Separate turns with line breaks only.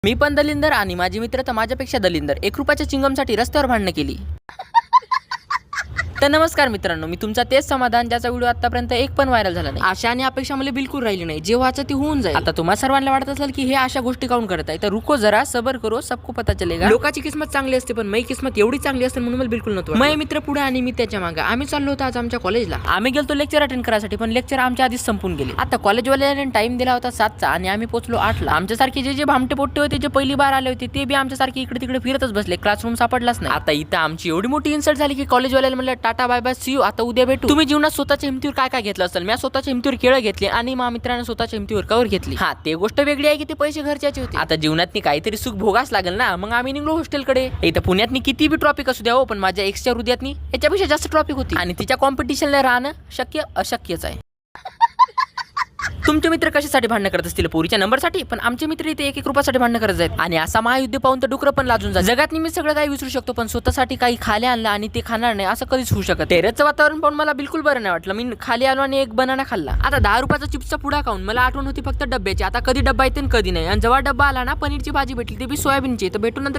मी पण दलिंदर आणि माझे मित्र तर माझ्यापेक्षा दलिंदर 1 रुपयाच्या चिंगमसाठी रस्त्यावर भांडणं केली. तर नमस्कार मित्रांनो, मी तुमचा तेच समाधान ज्याचा व्हिडिओ आतापर्यंत एक पण व्हायरल झाला नाही. आशा आणि अपेक्षा मला बिलकुल राहिली नाही. जे व्हायचं ते होऊन जाईल. आता तुम्हा सर्वांना वाटत असेल की हे अशा गोष्टी काऊन करत आहे, तर रुको जरा, सबर करो, सबको पता चलेगा. लोकांची किस्मत चांगली असते पण माझी किस्मत एवढी चांगली असते म्हणून मला बिलकुल नव्हतं. माझे मित्र पुढे आणि मी त्याच्या मागे. आम्ही चाललो होतो आज आमच्या कॉलेजला. आम्ही गेलो लेक्चर अटेंड करायसाठी, पण लेक्चर आमच्या आधीच संपून गेले. आता कॉलेजवाल्याने टाइम दिला होता 7चा आणि आम्ही पोहोचलो 8ला. आमच्यासारखे जे भामटे पोट्टे होते, जे पहिली बार आले होते, ते बी आमच्यासारखे इकडे तिकडे फिरतच बसले. क्लासरूम सापडलाच नाही. आता इथं आमची एवढी मोठी इन्सल्ट झाली की कॉलेजवाल्याला म्हणलं tata bye bye see you, आता उद्या भेटू. तुम्ही जीवनात स्वतःच्या हिमतीवर काय काय घेतलं असेल? मी स्वतःच्या हिमतीवर केळं घेतले आणि माझ्या मित्राने स्वतःच्या हिमतीवर कवर घेतली. हा, ते गोष्ट वेगळी आहे की ते पैसे घरच्याचे होते. आता जीवनात काहीतरी सुख भोगास लागेल ना. मग आम्ही निघलो हॉस्टेलकडे. इथं पुण्यात किती बी ट्रॉफिक असू द्या हो, पण माझ्या एक्सच्या हृदयात याच्यापेक्षा जास्त ट्रॉफिक होती आणि तिच्या कॉम्पिटिशनला राहणं शक्य अशक्यच आहे. तुमचे मित्र कशासाठी भांडण करत असतील? पोरीच्या नंबरसाठी. पण आमचे मित्र इथे 1-1 रुपयासाठी भांडण करत आहेत आणि असा महायुद्ध पाहून तर डुकर पण लाजून जात. जगात मी सगळं काही विसरू शकतो, पण स्वतःसाठी काही खाली आणलं आणि ते खाणार नाही असं कधीच होऊ शकत. टेरेसचं वातावरण पाहून मला बिलकुल बरं नाही वाटलं. मी खाली आलो आणि एक बनाना खाल्ला. आता 10 रुपयाचा चिप्सचा पुडा खाऊन मला आठवण होती फक्त डब्याची. आता कधी डब्बा येते कधी नाही. आणि जेव्हा डब्बा आला ना, पनीरची भाजी भेटली, ते बी सोयाबीनची. तर भेटून नंतर